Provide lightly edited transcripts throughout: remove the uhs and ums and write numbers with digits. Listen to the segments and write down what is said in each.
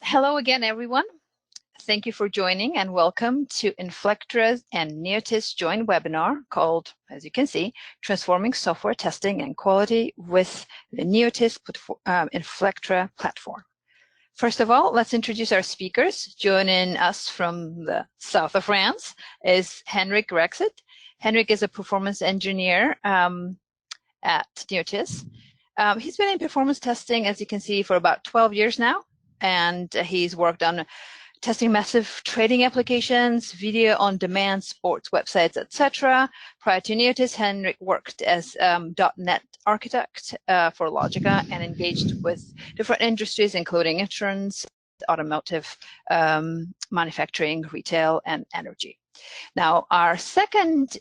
Hello again, everyone. Thank you for joining and welcome to Inflectra and Neotys joint webinar called, as you can see, Transforming Software Testing and Quality with the Neotys-Inflectra Platform. First of all, let's introduce our speakers. Joining us from the south of France is Henrik Rexit. Henrik is a performance engineer at Neotys. He's been in performance testing, as you can see, for about 12 years now. And he's worked on testing massive trading applications, video on demand, sports websites, etc. Prior to Neotys, Henrik worked as .NET architect for Logica and engaged with different industries, including insurance, automotive, manufacturing, retail, and energy. Now, our second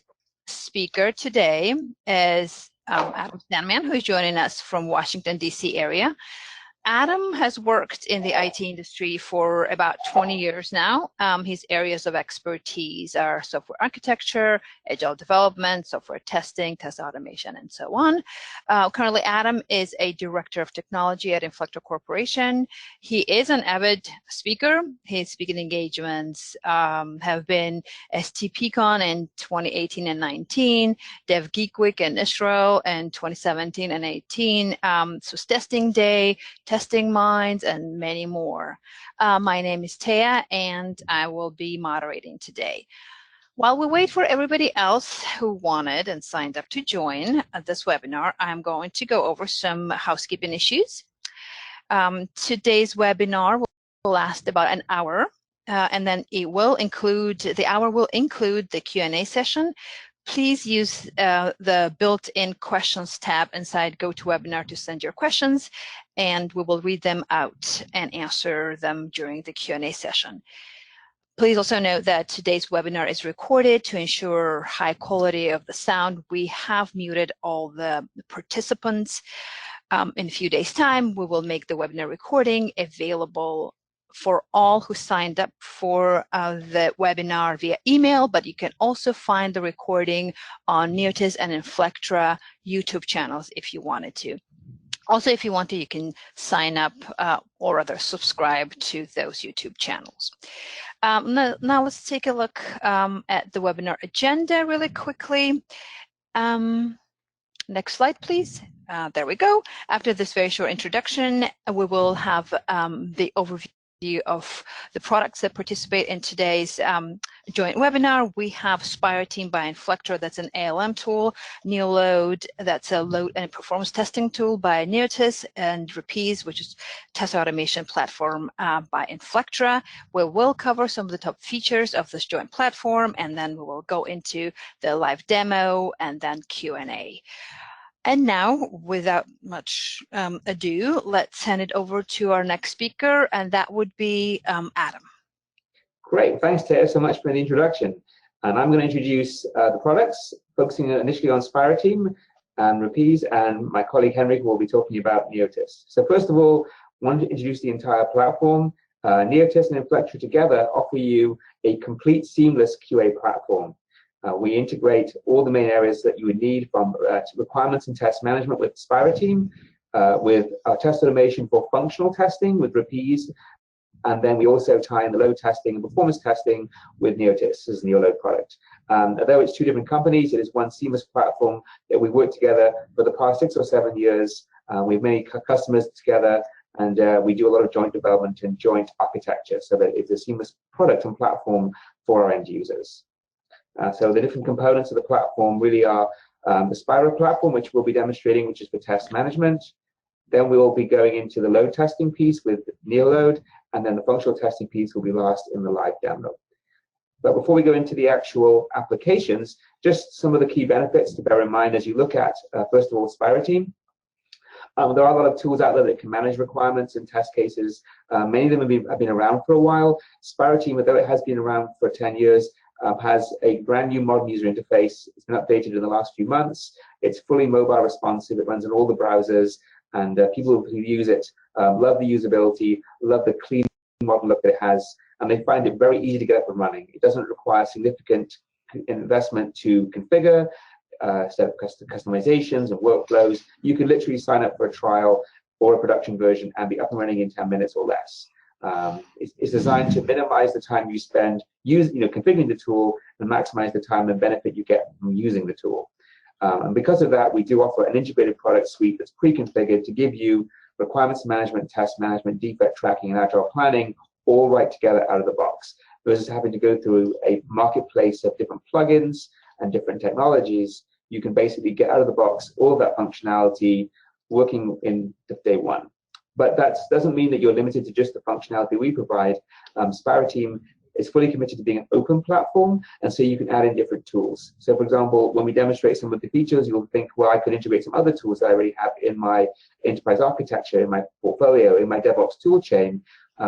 speaker today is Adam Sandman, who is joining us from Washington, D.C. area. Adam has worked in the IT industry for about 20 years now. His areas of expertise are software architecture, agile development, software testing, test automation, and so on. Currently, Adam is a director of technology at Inflectra Corporation. He is an avid speaker. His speaking engagements have been STPCon in 2018 and 19, Dev Geek Week in Israel in 2017 and 18, so Testing Day, Testing Minds, and many more. My name is Taya, and I will be moderating today. While we wait for everybody else who wanted and signed up to join this webinar, I'm going to go over some housekeeping issues. Today's webinar will last about an hour, and then the hour will include the Q&A session. Please use the built-in questions tab inside GoToWebinar to send your questions, and we will read them out and answer them during the Q&A session. Please also note that today's webinar is recorded to ensure high quality of the sound. We have muted all the participants. In a few days' time, we will make the webinar recording available for all who signed up for the webinar via email, but you can also find the recording on Neotys and Inflectra YouTube channels if you wanted to. Also, if you want to, you can sign up or rather subscribe to those YouTube channels. Now let's take a look at the webinar agenda really quickly. Next slide, please. There we go. After this very short introduction, we will have the overview of the products that participate in today's joint webinar. We have SpiraTeam by Inflectra, that's an ALM tool, NeoLoad, that's a load and performance testing tool by Neotys, and Rapise, which is test automation platform by Inflectra. We will cover some of the top features of this joint platform, and then we will go into the live demo and then Q&A. And now, without much ado, let's hand it over to our next speaker, and that would be Adam. Great, thanks Taya so much for the introduction. And I'm going to introduce the products, focusing initially on SpiraTeam and Rapise, and my colleague Henrik will be talking about Neotys. So first of all, I wanted to introduce the entire platform. Neotys and Inflectra together offer you a complete seamless QA platform. We integrate all the main areas that you would need, from requirements and test management with SpiraTeam, with our test automation for functional testing with Rapise, and then we also tie in the load testing and performance testing with Neotys as a NeoLoad product. Although it's two different companies, it is one seamless platform that we worked together for the past 6 or 7 years. We have many customers together, and we do a lot of joint development and joint architecture so that it's a seamless product and platform for our end users. So the different components of the platform really are the Spira platform, which we'll be demonstrating, which is for test management. Then we will be going into the load testing piece with NeoLoad, and then the functional testing piece will be last in the live demo. But before we go into the actual applications, just some of the key benefits to bear in mind as you look at, first of all, SpiraTeam. There are a lot of tools out there that can manage requirements and test cases. Many of them have been around for a while. SpiraTeam, although it has been around for 10 years, has a brand new modern user interface. It's been updated in the last few months. It's fully mobile responsive. It runs on all the browsers, and people who use it love the usability, love the clean modern look that it has, and they find it very easy to get up and running. It doesn't require significant investment to configure, set up customizations and workflows. You can literally sign up for a trial or a production version and be up and running in 10 minutes or less. It's designed to minimize the time you spend configuring the tool and maximize the time and benefit you get from using the tool. And because of that, we do offer an integrated product suite that's pre-configured to give you requirements management, test management, defect tracking, and agile planning all right together out of the box, versus having to go through a marketplace of different plugins and different technologies. You can basically get out of the box all of that functionality working in day one. But that doesn't mean that you're limited to just the functionality we provide. SpiraTeam is fully committed to being an open platform, and so you can add in different tools. So for example, when we demonstrate some of the features, you'll think, well, I could integrate some other tools that I already have in my enterprise architecture, in my portfolio, in my DevOps tool chain.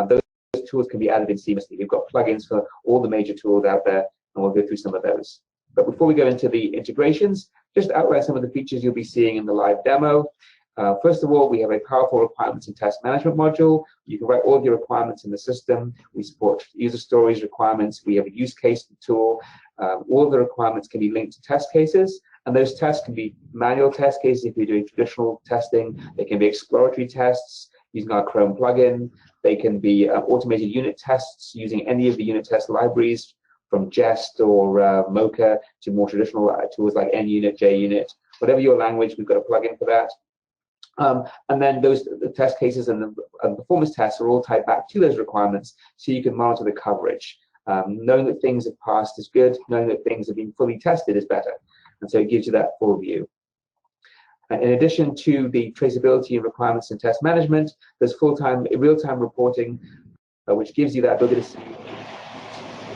Those tools can be added in seamlessly. We've got plugins for all the major tools out there, and we'll go through some of those. But before we go into the integrations, just outline some of the features you'll be seeing in the live demo. First of all, we have a powerful requirements and test management module. You can write all of your requirements in the system. We support user stories requirements. We have a use case tool. All of the requirements can be linked to test cases, and those tests can be manual test cases if you're doing traditional testing. They can be exploratory tests using our Chrome plugin. They can be automated unit tests using any of the unit test libraries, from Jest or Mocha to more traditional tools like NUnit, JUnit. Whatever your language, we've got a plugin for that. And then the test cases and the performance tests are all tied back to those requirements, so you can monitor the coverage. Knowing that things have passed is good. Knowing that things have been fully tested is better. And so it gives you that full view. In addition to the traceability and requirements and test management, there's real-time reporting, which gives you that ability to see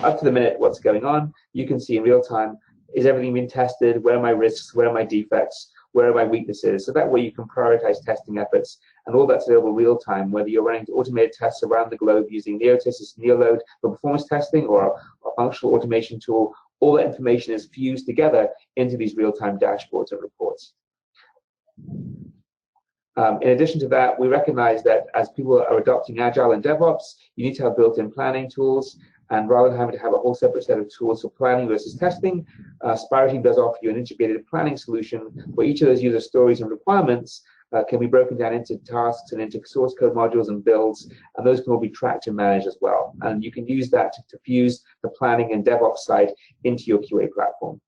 up to the minute what's going on. You can see in real time, is everything being tested? Where are my risks? Where are my defects? Where are my weaknesses? So that way you can prioritize testing efforts, and all that's available real time, whether you're running automated tests around the globe using Neotys, NeoLoad for performance testing, or a functional automation tool. All that information is fused together into these real-time dashboards and reports. In addition to that, we recognize that as people are adopting Agile and DevOps, you need to have built-in planning tools. And rather than having to have a whole separate set of tools for planning versus testing, SpiraTeam does offer you an integrated planning solution where each of those user stories and requirements can be broken down into tasks and into source code modules and builds, and those can all be tracked and managed as well. And you can use that to fuse the planning and DevOps side into your QA platform.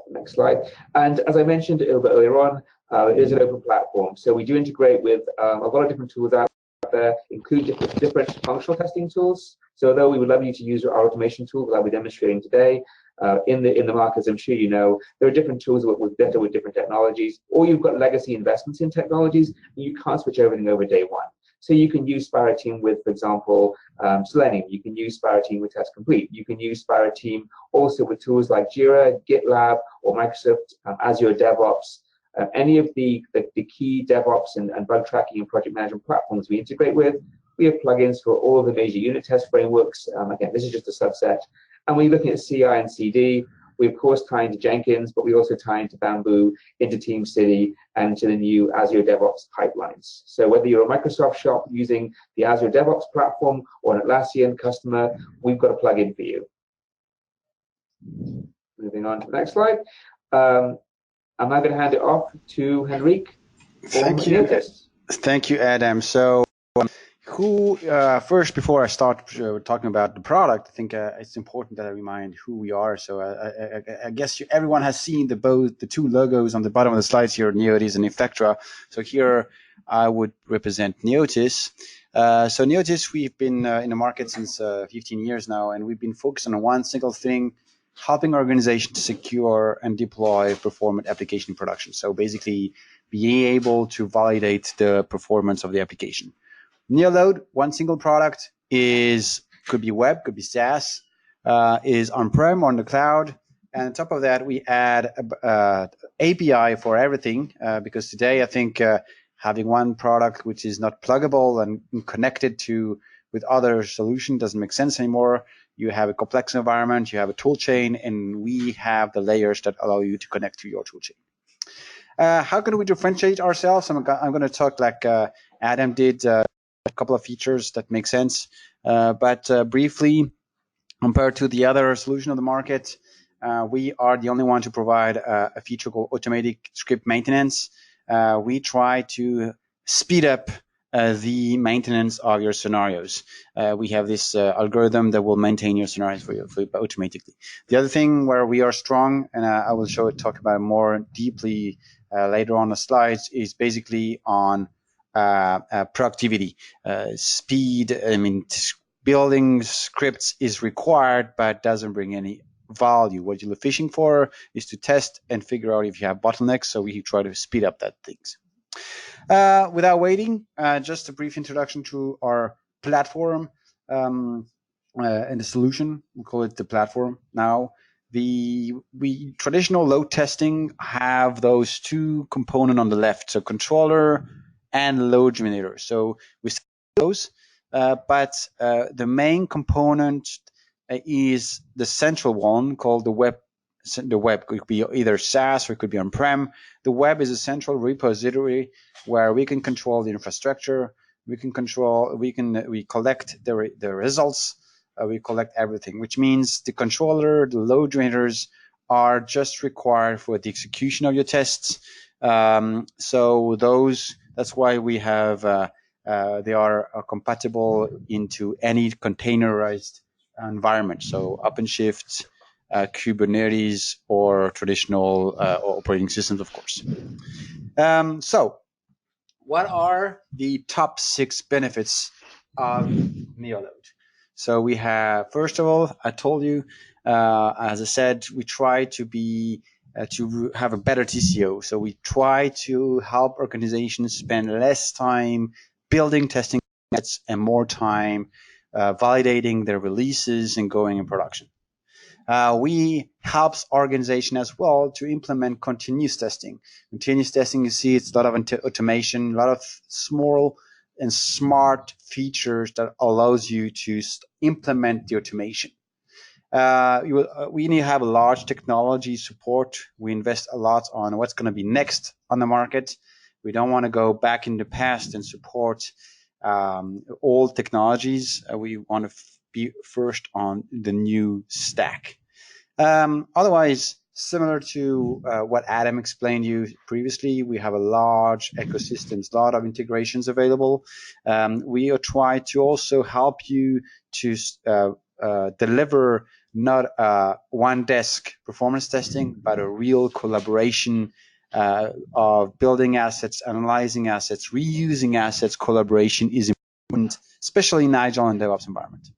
Next slide. And as I mentioned a little bit earlier on, it is an open platform. So we do integrate with a lot of different tools out there, include different functional testing tools. So although we would love you to use our automation tool that we're demonstrating today, in the market, as I'm sure you know, there are different tools that work better with different technologies, or you've got legacy investments in technologies, and you can't switch everything over day one. So you can use SpiraTeam with, for example, Selenium. You can use SpiraTeam with Test Complete. You can use SpiraTeam also with tools like Jira, GitLab, or Microsoft Azure DevOps. Any of the key DevOps and bug tracking and project management platforms we integrate with. We have plugins for all of the major unit test frameworks. Again, this is just a subset. And when you're looking at CI and CD, we of course tie into Jenkins, but we also tie into Bamboo, into TeamCity, and to the new Azure DevOps pipelines. So whether you're a Microsoft shop using the Azure DevOps platform or an Atlassian customer, we've got a plugin for you. Moving on to the next slide. I'm now going to hand it off to Henrique. Thank you. Thank you, Adam. So first, before I start talking about the product, I think it's important that I remind who we are. So I guess everyone has seen the two logos on the bottom of the slides here, Neotys and Inflectra. So here I would represent Neotys. So Neotys, we've been in the market since 15 years now, and we've been focused on one single thing: helping organizations to secure and deploy performant application in production. So basically, being able to validate the performance of the application. NeoLoad, one single product, could be web, could be SaaS, is on-prem or on the cloud. And on top of that, we add API for everything, because today I think having one product which is not pluggable and connected with other solutions doesn't make sense anymore. You have a complex environment, you have a tool chain, and we have the layers that allow you to connect to your tool chain. How can we differentiate ourselves? I'm going to talk like Adam did, a couple of features that make sense. But briefly, compared to the other solution on the market, we are the only one to provide a feature called automatic script maintenance. We try to speed up the maintenance of your scenarios. We have this algorithm that will maintain your scenarios for you automatically. The other thing where we are strong, and I will talk about it more deeply later on the slides, is basically on productivity, speed. I mean, building scripts is required, but doesn't bring any value. What you're fishing for is to test and figure out if you have bottlenecks, so we try to speed up that things. Without waiting, just a brief introduction to our platform and the solution. We call it the platform now. We traditional load testing have those two components on the left, so controller and load generator. So we see those, but the main component is the central one called the web. The web could be either SaaS or it could be on-prem. The web is a central repository where we can control the infrastructure. We collect the results. We collect everything, which means the controller, the load generators are just required for the execution of your tests. So that's why we have they are compatible into any containerized environment. So OpenShift, Kubernetes, or traditional operating systems, of course. So what are the top 6 benefits of NeoLoad? So we have, first of all, I told you, as I said, we try to have a better TCO. So we try to help organizations spend less time building testing sets and more time validating their releases and going in production. We helps organization as well to implement continuous testing. Continuous testing, you see, it's a lot of automation, a lot of small and smart features that allows you to implement the automation. We need to have a large technology support. We invest a lot on what's going to be next on the market. We don't want to go back in the past and support old technologies. We want to be first on the new stack. Otherwise, similar to what Adam explained to you previously, we have a large ecosystems, a lot of integrations available. We try to also help you to deliver not one desk performance testing, but a real collaboration of building assets, analyzing assets, reusing assets. Collaboration is important, especially in Agile and DevOps environment.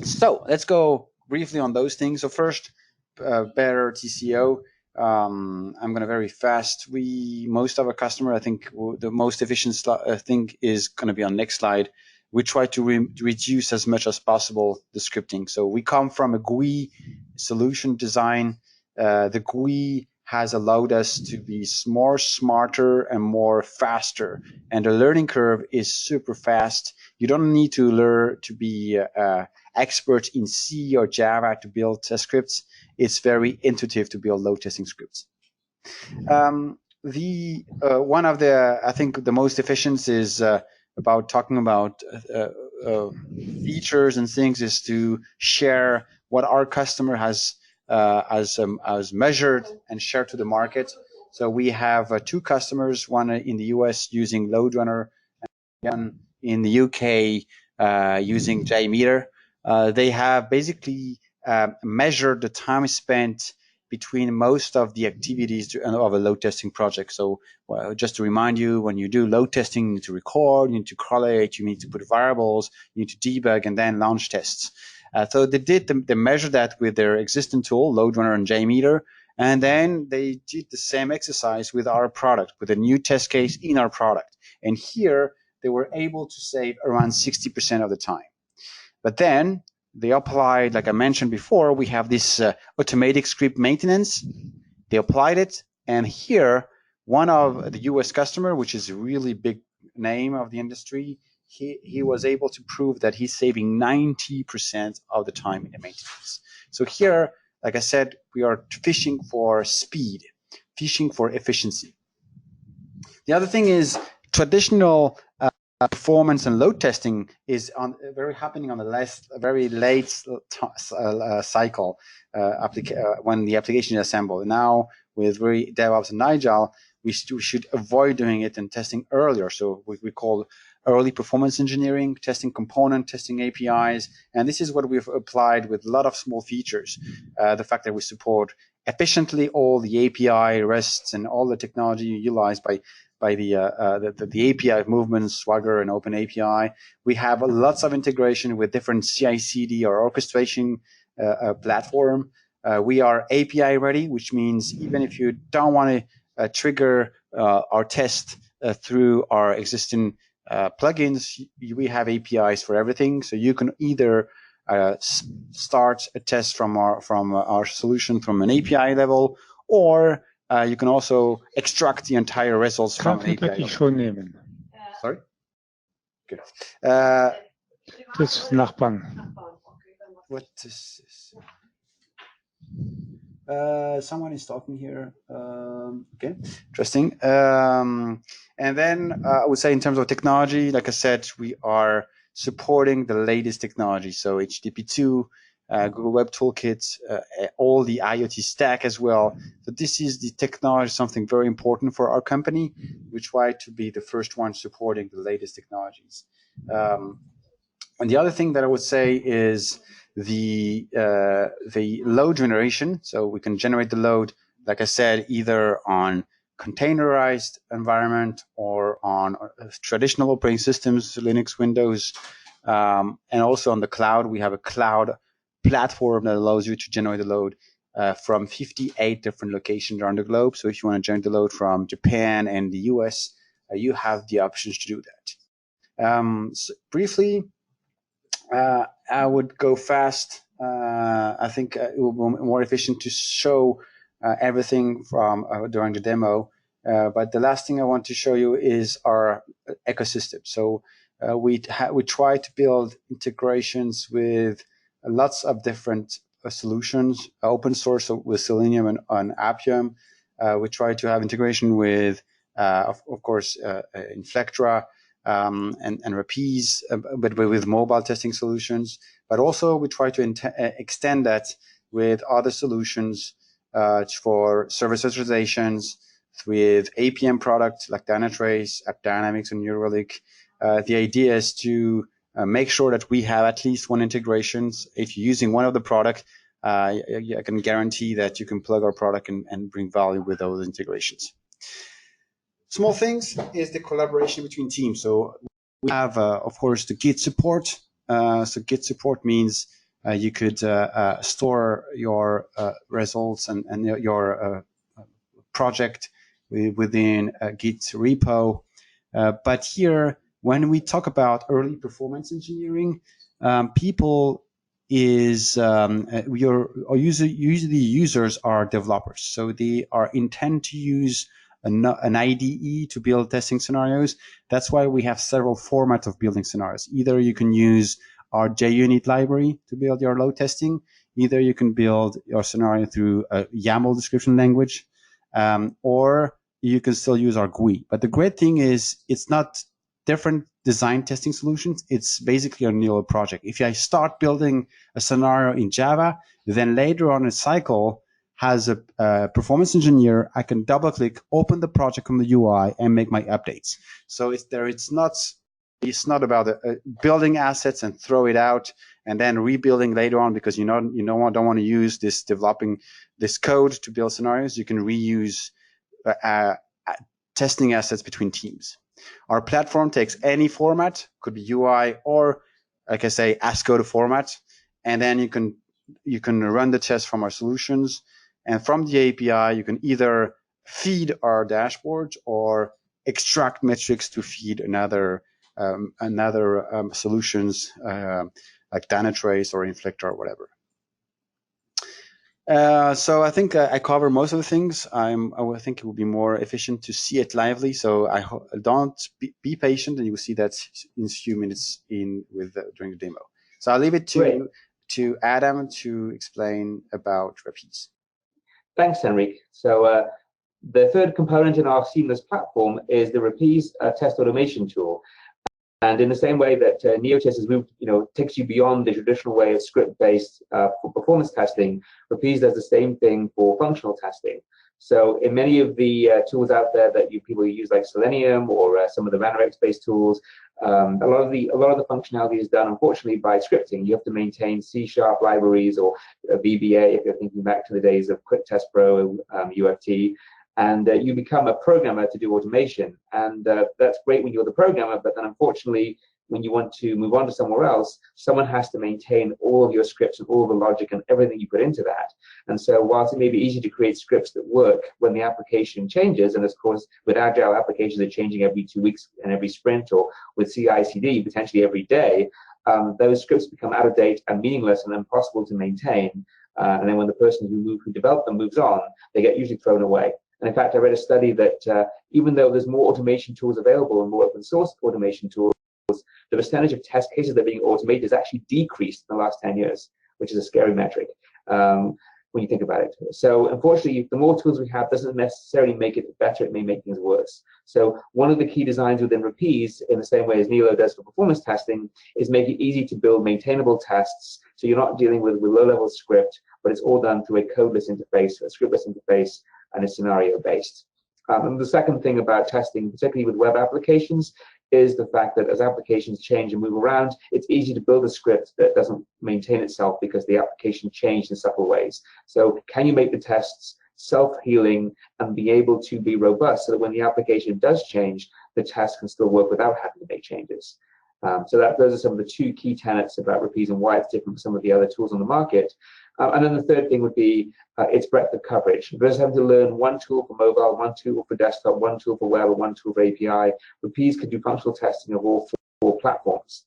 So let's go briefly on those things. So first, better TCO. I'm going to very fast. Most of our customer, I think the most efficient thing is going to be on next slide. We try to reduce as much as possible the scripting. So we come from a GUI solution design. The GUI has allowed us to be more smarter and more faster. And the learning curve is super fast. You don't need to learn to be expert in C or Java to build test scripts. It's very intuitive to build load testing scripts. One of the, I think the most efficient is about talking about features and things is to share what our customer has measured and shared to the market. So we have 2 customers, one in the US using LoadRunner and one in the UK using JMeter. They have basically measured the time spent between most of the activities of a load testing project. So just to remind you, when you do load testing, you need to record, you need to correlate, you need to put variables, you need to debug, and then launch tests. So they measured that with their existing tool, LoadRunner and JMeter, and then they did the same exercise with our product, with a new test case in our product. And here, they were able to save around 60% of the time. But then they applied, like I mentioned before, we have this automatic script maintenance. They applied it, and here, one of the US customer, which is a really big name of the industry, he was able to prove that he's saving 90% of the time in the maintenance. So here, like I said, we are fishing for speed, fishing for efficiency. The other thing is traditional performance and load testing is happening on the very late cycle when the application is assembled. Now, with very DevOps and Agile, we should avoid doing it and testing earlier. So we call early performance engineering, testing component, testing APIs. And this is what we've applied with a lot of small features. The fact that we support efficiently all the API RESTs and all the technology utilized by the API movements, Swagger and Open API. We have lots of integration with different CI/CD or orchestration platform. We are API ready, which means even if you don't want to trigger our test through our existing plugins, we have APIs for everything. So you can either start a test from our solution from an API level, or you can also extract the entire results from an API level. Sorry? Good. Das Nachbarn. What is this? Someone is talking here. Okay, interesting. And then I would say in terms of technology, like I said, we are supporting the latest technology. So HTTP2, Google Web Toolkit, all the IoT stack as well. So this is the technology, something very important for our company. We try to be the first one supporting the latest technologies. And the other thing that I would say is the load generation. So we can generate the load, like I said, either on containerized environment or on traditional operating systems, Linux, Windows, and also on the cloud. We have a cloud platform that allows you to generate the load from 58 different locations around the globe. So if you want to generate the load from Japan and the US, you have the options to do that. So briefly, I would go fast. I think it will be more efficient to show everything from during the demo. But the last thing I want to show you is our ecosystem. So we try to build integrations with lots of different solutions, open source with Selenium and Appium. We try to have integration with, of course, Inflectra and Rapise, but with mobile testing solutions. But also we try to extend that with other solutions for service authorizations, with APM products like Dynatrace, AppDynamics, and New Relic. The idea is to make sure that we have at least one integrations. If you're using one of the product, I can guarantee that you can plug our product and bring value with those integrations. Small things is the collaboration between teams. So we have, of course, the Git support. So Git support means you could store your results and your project within a Git repo. But here, when we talk about early performance engineering, people is usually users are developers, so they are intend to use an IDE to build testing scenarios. That's why we have several formats of building scenarios. Either you can use our JUnit library to build your load testing. Either you can build your scenario through a YAML description language, or you can still use our GUI. But the great thing is it's not different design testing solutions. It's basically a NeoLoad project. If I start building a scenario in Java, then later on a cycle has a performance engineer, I can double click, open the project from the UI and make my updates. So it's not about building assets and throw it out and then rebuilding later on because you don't want to use developing this code to build scenarios. You can reuse testing assets between teams. Our platform takes any format, could be UI or, like I say, ASCII format, and then you can run the test from our solutions. And from the API, you can either feed our dashboards or extract metrics to feed another solutions like Dynatrace or Inflectra or whatever. So I think I cover most of the things. I think it will be more efficient to see it lively. So don't be patient, and you will see that in a few minutes during the demo. So I'll leave it to Adam to explain about Rapise. Thanks, Henrik. So the third component in our seamless platform is the Rapise test automation tool. And in the same way that Neotys has moved, takes you beyond the traditional way of script-based for performance testing, Rapise does the same thing for functional testing. So in many of the tools out there that people use, like Selenium or some of the Ranorex-based tools, a lot of the functionality is done, unfortunately, by scripting. You have to maintain C# libraries or VBA if you're thinking back to the days of Quick Test Pro, UFT, and you become a programmer to do automation. And that's great when you're the programmer, but then unfortunately, when you want to move on to somewhere else, someone has to maintain all of your scripts and all of the logic and everything you put into that. And so whilst it may be easy to create scripts that work when the application changes, and of course with agile applications are changing every 2 weeks and every sprint, or with CI/CD potentially every day, those scripts become out of date and meaningless and impossible to maintain. And then when the person who developed them moves on, they get usually thrown away. And in fact, I read a study that even though there's more automation tools available and more open source automation tools, the percentage of test cases that are being automated has actually decreased in the last 10 years, which is a scary metric when you think about it. So unfortunately, the more tools we have doesn't necessarily make it better, it may make things worse. So one of the key designs within Rapise, in the same way as NeoLoad does for performance testing, is make it easy to build maintainable tests. So you're not dealing with low-level script, but it's all done through a codeless interface, a scriptless interface, and it's scenario-based. And the second thing about testing, particularly with web applications, is the fact that as applications change and move around, it's easy to build a script that doesn't maintain itself because the application changed in subtle ways. So can you make the tests self-healing and be able to be robust so that when the application does change, the test can still work without having to make changes? So those are some of the two key tenets about Rapise and why it's different from some of the other tools on the market. And then the third thing would be its breadth of coverage. Versus having to learn one tool for mobile, one tool for desktop, one tool for web, or one tool for API, Rapise can do functional testing of all four platforms.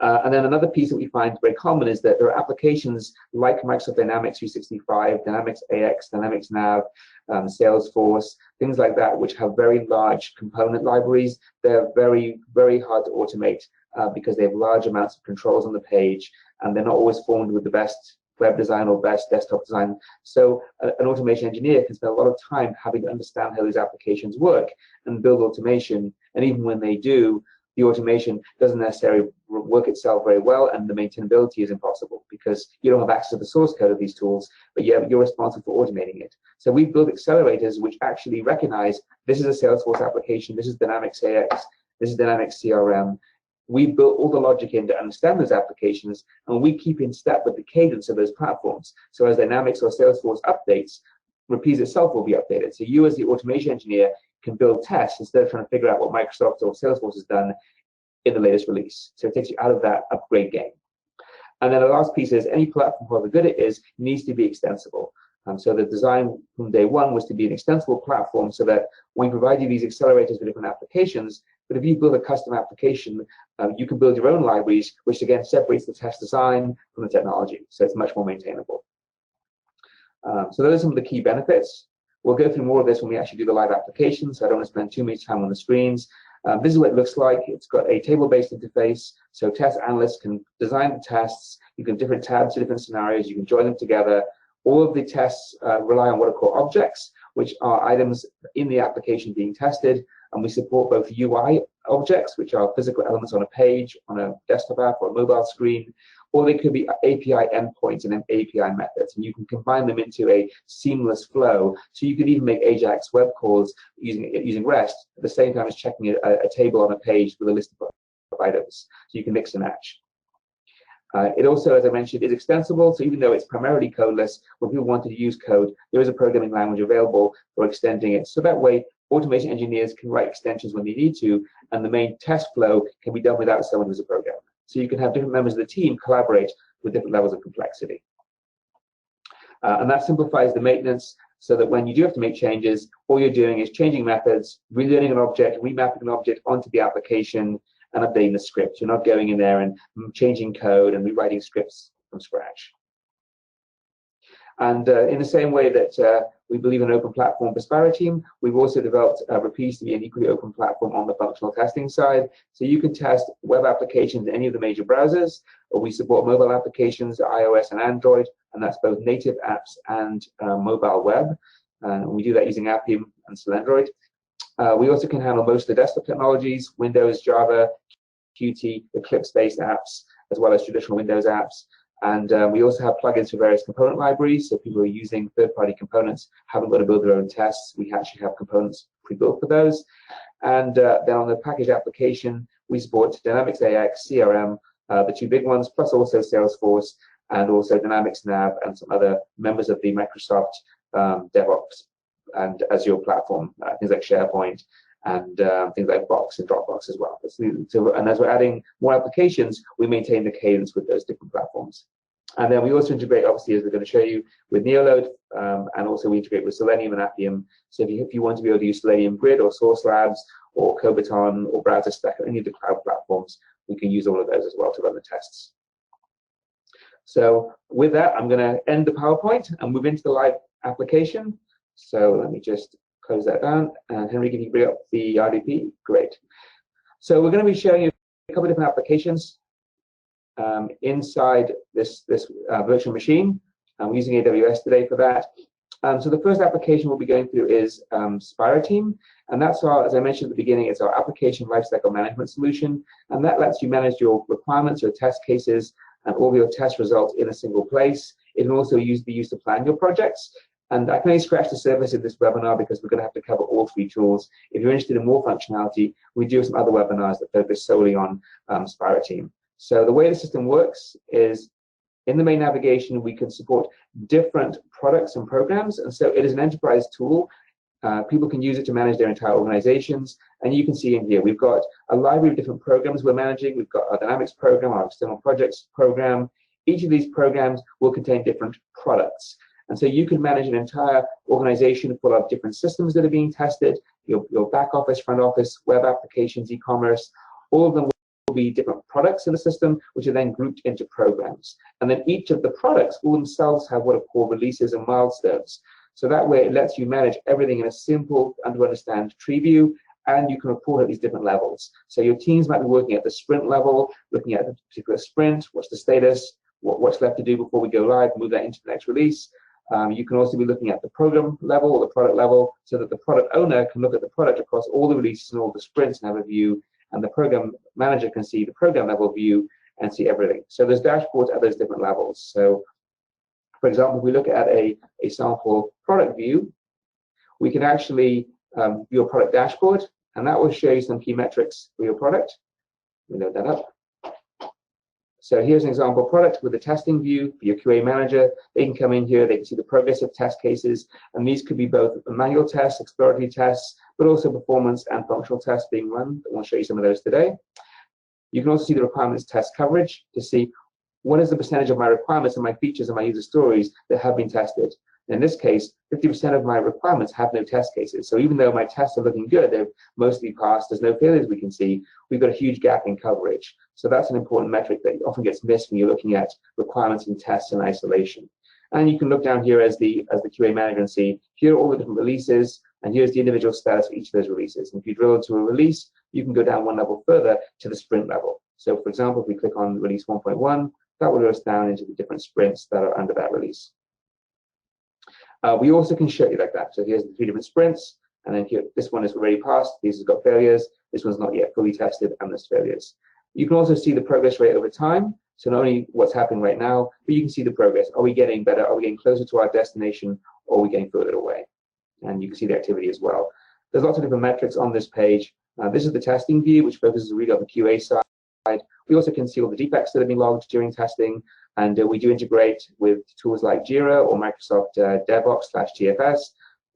And then another piece that we find very common is that there are applications like Microsoft Dynamics 365, Dynamics AX, Dynamics Nav, Salesforce, things like that, which have very large component libraries. They're very, very hard to automate because they have large amounts of controls on the page, and they're not always formed with the best web design or best desktop design. So an automation engineer can spend a lot of time having to understand how these applications work and build automation. And even when they do, the automation doesn't necessarily work itself very well, and the maintainability is impossible because you don't have access to the source code of these tools, but you're responsible for automating it. So we build accelerators which actually recognize this is a Salesforce application, this is Dynamics AX, this is Dynamics CRM. We built all the logic in to understand those applications, and we keep in step with the cadence of those platforms. So as Dynamics or Salesforce updates, Rapise itself will be updated. So you as the automation engineer can build tests instead of trying to figure out what Microsoft or Salesforce has done in the latest release. So it takes you out of that upgrade game. And then the last piece is any platform, however good it is, needs to be extensible. So the design from day one was to be an extensible platform so that we provide you these accelerators for different applications. But if you build a custom application, you can build your own libraries, which again separates the test design from the technology. So it's much more maintainable. So those are some of the key benefits. We'll go through more of this when we actually do the live application, so I don't want to spend too much time on the screens. This is what it looks like. It's got a table-based interface, so test analysts can design the tests. You can different tabs to different scenarios. You can join them together. All of the tests rely on what are called objects, which are items in the application being tested, and we support both UI objects, which are physical elements on a page, on a desktop app or a mobile screen, or they could be API endpoints and API methods, and you can combine them into a seamless flow. So you could even make AJAX web calls using REST at the same time as checking a table on a page with a list of items. So you can mix and match. It also, as I mentioned, is extensible. So even though it's primarily codeless, when people wanted to use code, there is a programming language available for extending it. So that way, automation engineers can write extensions when they need to, and the main test flow can be done without someone who's a programmer. So you can have different members of the team collaborate with different levels of complexity. And that simplifies the maintenance so that when you do have to make changes, all you're doing is changing methods, relearning an object, remapping an object onto the application, and updating the script. You're not going in there and changing code and rewriting scripts from scratch. And in the same way that we believe in an open platform for SpiraTeam, we've also developed Rapise to be an equally open platform on the functional testing side. So you can test web applications in any of the major browsers, or we support mobile applications, iOS and Android, and that's both native apps and mobile web. And we do that using Appium and Selendroid. We also can handle most of the desktop technologies, Windows, Java, Qt, Eclipse-based apps, as well as traditional Windows apps. And we also have plugins for various component libraries. So people who are using third-party components haven't got to build their own tests. We actually have components pre-built for those. And then on the package application, we support Dynamics AX, CRM, the two big ones, plus also Salesforce, and also Dynamics Nav and some other members of the Microsoft DevOps and Azure platform, things like SharePoint and things like Box and Dropbox as well. So, and as we're adding more applications, we maintain the cadence with those different platforms. And then we also integrate, obviously, as we're going to show you, with NeoLoad, and also we integrate with Selenium and Appium. So if you want to be able to use Selenium Grid or Source Labs or Cobaton or Browser Stack or any of the cloud platforms, we can use all of those as well to run the tests. So with that, I'm going to end the PowerPoint and move into the live application. So let me just close that down. And Henry, can you bring up the RDP? Great. So we're going to be showing you a couple of different applications inside this virtual machine. I'm using AWS today for that. So the first application we'll be going through is SpiraTeam, and that's our, as I mentioned at the beginning, it's our application lifecycle management solution, and that lets you manage your requirements, your test cases, and all your test results in a single place. It can also be used to plan your projects. And I can only scratch the surface in this webinar because we're going to have to cover all three tools. If you're interested in more functionality, we do have some other webinars that focus solely on SpiraTeam. So the way the system works is, in the main navigation, we can support different products and programs. And so it is an enterprise tool. People can use it to manage their entire organizations. And you can see in here, we've got a library of different programs we're managing. We've got our Dynamics program, our external projects program. Each of these programs will contain different products. And so you can manage an entire organization full of different systems that are being tested, your back office, front office, web applications, e-commerce. All of them will be different products in the system, which are then grouped into programs. And then each of the products will themselves have what are called releases and milestones. So that way it lets you manage everything in a simple and to understand tree view, and you can report at these different levels. So your teams might be working at the sprint level, looking at the particular sprint, what's the status, what's left to do before we go live, move that into the next release. You can also be looking at the program level or the product level, so that the product owner can look at the product across all the releases and all the sprints and have a view, and the program manager can see the program level view and see everything. So there's dashboards at those different levels. So for example, if we look at a sample product view, we can actually view a product dashboard, and that will show you some key metrics for your product. We load that up. So here's an example product with a testing view for your QA manager. They can come in here, they can see the progress of test cases, and these could be both manual tests, exploratory tests, but also performance and functional tests being run. I want to show you some of those today. You can also see the requirements test coverage to see what is the percentage of my requirements and my features and my user stories that have been tested. In this case, 50% of my requirements have no test cases. So even though my tests are looking good, they've mostly passed, there's no failures we can see, we've got a huge gap in coverage. So that's an important metric that often gets missed when you're looking at requirements and tests in isolation. And you can look down here as the QA manager and see, here are all the different releases, and here's the individual status for each of those releases. And if you drill into a release, you can go down one level further to the sprint level. So for example, if we click on release 1.1, that will go us down into the different sprints that are under that release. We also can show you like that. So here's the 3 different sprints, and then here, this one is already passed, this has got failures, this one's not yet fully tested, and there's failures. You can also see the progress rate over time, so not only what's happening right now, but you can see the progress. Are we getting better? Are we getting closer to our destination, or are we getting further away? And you can see the activity as well. There's lots of different metrics on this page. This is the testing view, which focuses really on the QA side. We also can see all the defects that have been logged during testing, and we do integrate with tools like Jira or Microsoft DevOps/TFS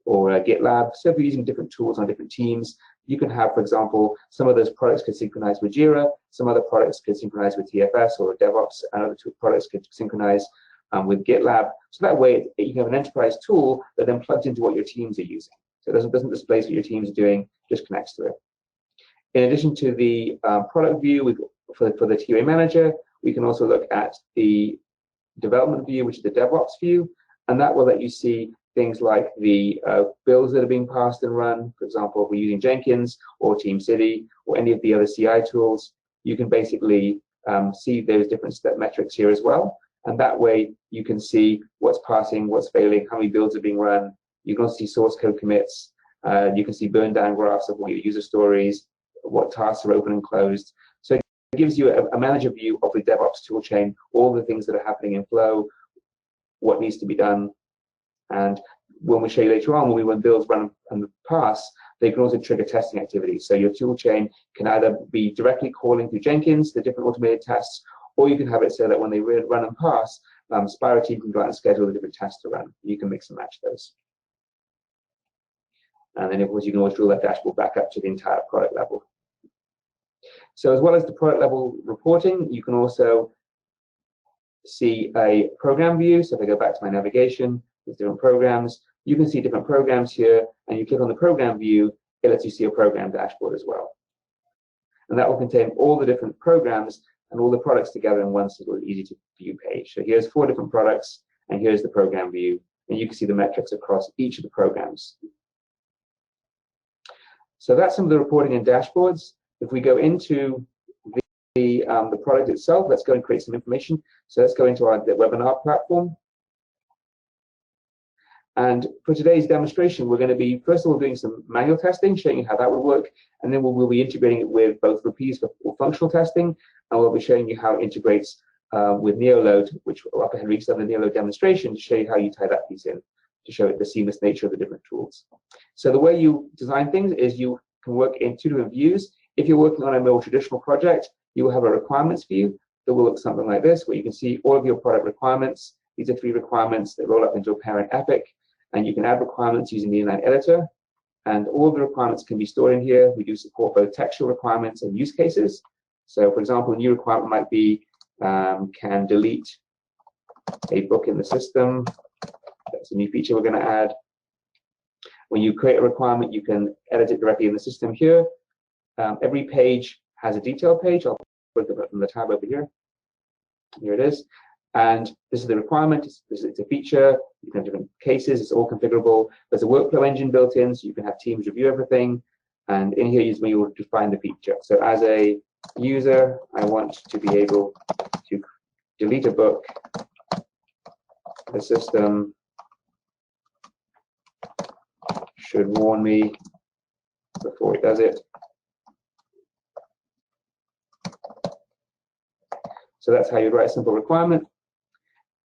or GitLab. So if you're using different tools on different teams, you can have, for example, some of those products could synchronize with Jira, some other products could synchronize with TFS or DevOps, and other products could synchronize with GitLab. So that way you can have an enterprise tool that then plugs into what your teams are using. So it doesn't displace what your teams are doing, just connects to it. In addition to the product view, for the QA manager, we can also look at the development view, which is the DevOps view, and that will let you see things like the builds that are being passed and run. For example, if we're using Jenkins or TeamCity or any of the other CI tools, you can basically see those different step metrics here as well. And that way you can see what's passing, what's failing, how many builds are being run. You can also see source code commits. You can see burn down graphs of all your user stories, what tasks are open and closed. So gives you a manager view of the DevOps tool chain, all the things that are happening in flow, what needs to be done. And when we show you later on, when we run builds, run and pass, they can also trigger testing activities. So your tool chain can either be directly calling through Jenkins, the different automated tests, or you can have it so that when they run and pass, SpiraTeam can go out and schedule the different tests to run. You can mix and match those. And then, of course, you can always draw that dashboard back up to the entire product level. So as well as the product level reporting, you can also see a program view. So if I go back to my navigation, there's different programs. You can see different programs here, and you click on the program view, it lets you see a program dashboard as well. And that will contain all the different programs and all the products together in one single easy to view page. So here's 4 different products, and here's the program view, and you can see the metrics across each of the programs. So that's some of the reporting and dashboards. If we go into the product itself, let's go and create some information. So let's go into the webinar platform. And for today's demonstration, we're going to be, first of all, doing some manual testing, showing you how that would work. And then we'll be integrating it with both Rapise for functional testing, and we'll be showing you how it integrates with NeoLoad, which Henrik's done the NeoLoad demonstration to show you how you tie that piece in, to show it the seamless nature of the different tools. So the way you design things is you can work in 2 different views. If you're working on a more traditional project, you will have a requirements view that will look something like this, where you can see all of your product requirements. These are 3 requirements that roll up into a parent epic, and you can add requirements using the inline editor. And all the requirements can be stored in here. We do support both textual requirements and use cases. So for example, a new requirement might be can delete a book in the system. That's a new feature we're going to add. When you create a requirement, you can edit it directly in the system here. Every page has a detail page. I'll put the tab over here. Here it is. And this is the requirement. It's a feature. You can have different cases. It's all configurable. There's a workflow engine built in, so you can have teams review everything. And in here is where you will define the feature. So as a user, I want to be able to delete a book. The system should warn me before it does it. So that's how you write a simple requirement.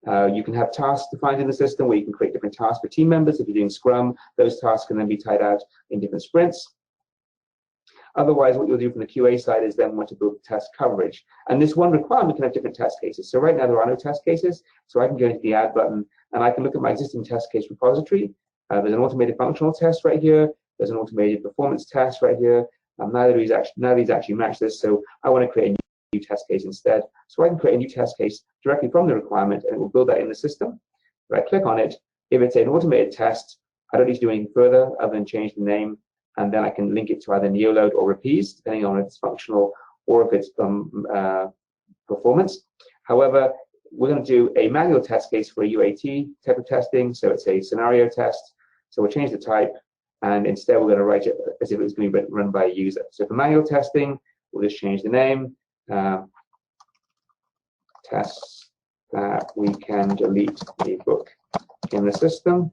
You can have tasks defined in the system where you can create different tasks for team members. If you're doing Scrum, those tasks can then be tied out in different sprints. Otherwise, what you'll do from the QA side is then want to build test coverage. And this one requirement can have different test cases. So right now there are no test cases. So I can go into the Add button and I can look at my existing test case repository. There's an automated functional test right here. There's an automated performance test right here. None of these actually match this. So I want to create a new test case instead. So I can create a new test case directly from the requirement, and it will build that in the system. If I click on it, if it's an automated test, I don't need to do anything further other than change the name, and then I can link it to either NeoLoad or Rapise, depending on if it's functional or if it's performance. However, we're going to do a manual test case for a UAT type of testing, so it's a scenario test. So we'll change the type, and instead we're going to write it as if it's going to be run by a user. So for manual testing, we'll just change the name. Tests that we can delete a book in the system.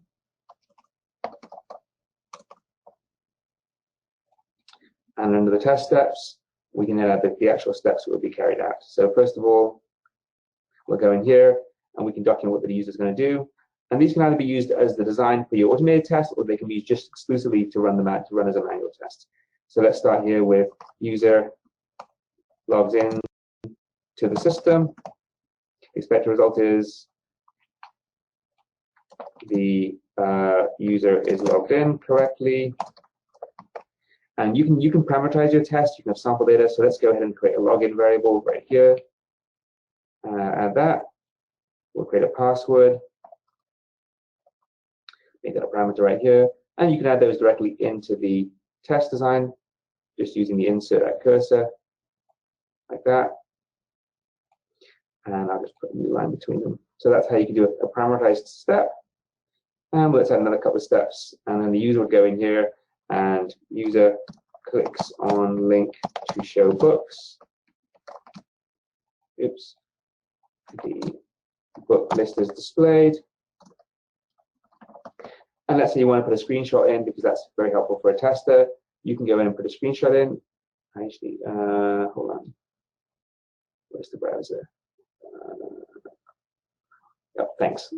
And under the test steps, we can add the actual steps that will be carried out. So first of all, we'll go in here and we can document what the user is going to do. And these can either be used as the design for your automated test, or they can be used just exclusively to run as a manual test. So let's start here with user logs in to the system. Expected result is the user is logged in correctly. And you can parameterize your test. You can have sample data. So let's go ahead and create a login variable right here. Add that. We'll create a password. Make that a parameter right here. And you can add those directly into the test design, just using the insert at cursor, like that. And I'll just put a new line between them. So that's how you can do a parameterized step. And let's add another couple of steps. And then the user would go in here, and user clicks on link to show books. Oops. The book list is displayed. And let's say you want to put a screenshot in, because that's very helpful for a tester. You can go in and put a screenshot in. Actually, hold on. where's the browser? Yep, thanks.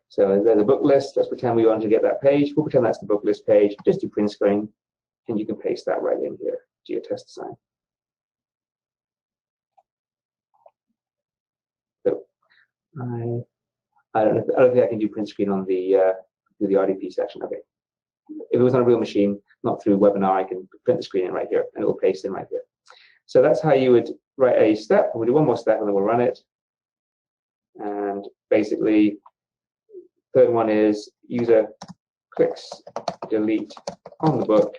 So there's a book list. Let's pretend we want to get that page. We'll pretend that's the book list page. Just do print screen, and you can paste that right in here to your test design. So I don't think I can do print screen on the through the RDP section. Okay. If it was on a real machine, not through webinar, I can print the screen in right here, and it will paste in right here. So that's how you would write a step. We'll do one more step, and then we'll run it. And basically, third one is user clicks delete on the book.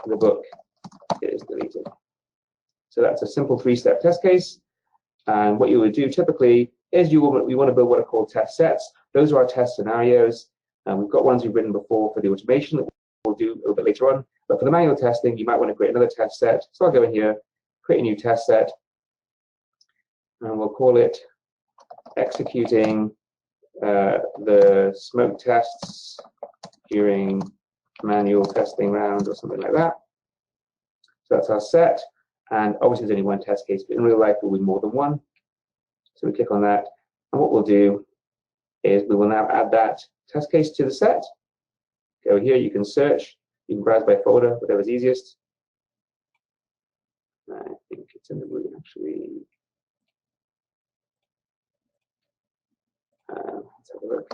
The book is deleted. So that's a simple 3-step test case. And what you would do typically is we want to build what are called test sets. Those are our test scenarios. We've got ones we've written before for the automation that we'll do a little bit later on. But for the manual testing, you might want to create another test set. So I'll go in here, create a new test set, and we'll call it executing the smoke tests during manual testing round or something like that. So that's our set. And obviously there's only one test case, but in real life there will be more than one. So we click on that. And what we'll do is we will now add that test case to the set. Go here, you can search, you can browse by folder, whatever's easiest. I think it's in the root actually. Let's have a look.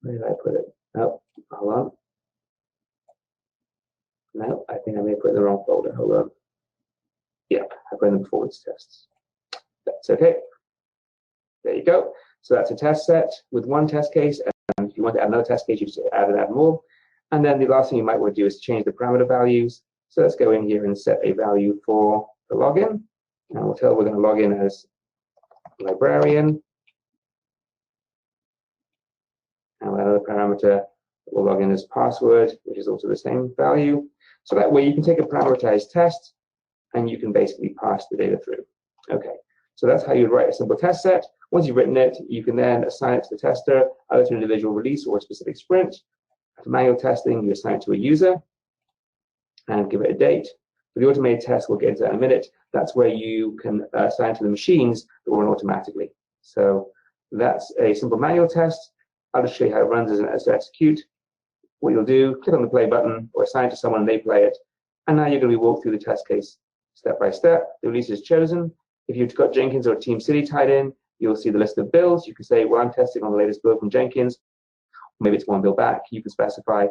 Where did I put it? Oh, hold on. No, I think I may have put it in the wrong folder. Hold on. Yeah, I put in the performance tests. That's okay. There you go. So that's a test set with one test case. And if you want to add another test case, you just add and add more. And then the last thing you might want to do is change the parameter values. So let's go in here and set a value for the login. And we'll tell we're going to log in as librarian. And another parameter, we'll log in as password, which is also the same value. So that way you can take a parameterized test and you can basically pass the data through. Okay, so that's how you write a simple test set. Once you've written it, you can then assign it to the tester, either to an individual release or a specific sprint. For manual testing, you assign it to a user and give it a date. For the automated test, we'll get into that in a minute. That's where you can assign to the machines that will run automatically. So that's a simple manual test. I'll just show you how it runs as to execute. What you'll do, click on the play button or assign it to someone and they play it. And now you're going to be walked through the test case step by step. The release is chosen. If you've got Jenkins or Team City tied in, you'll see the list of builds. You can say, well, I'm testing on the latest build from Jenkins. Maybe it's one build back. You can specify.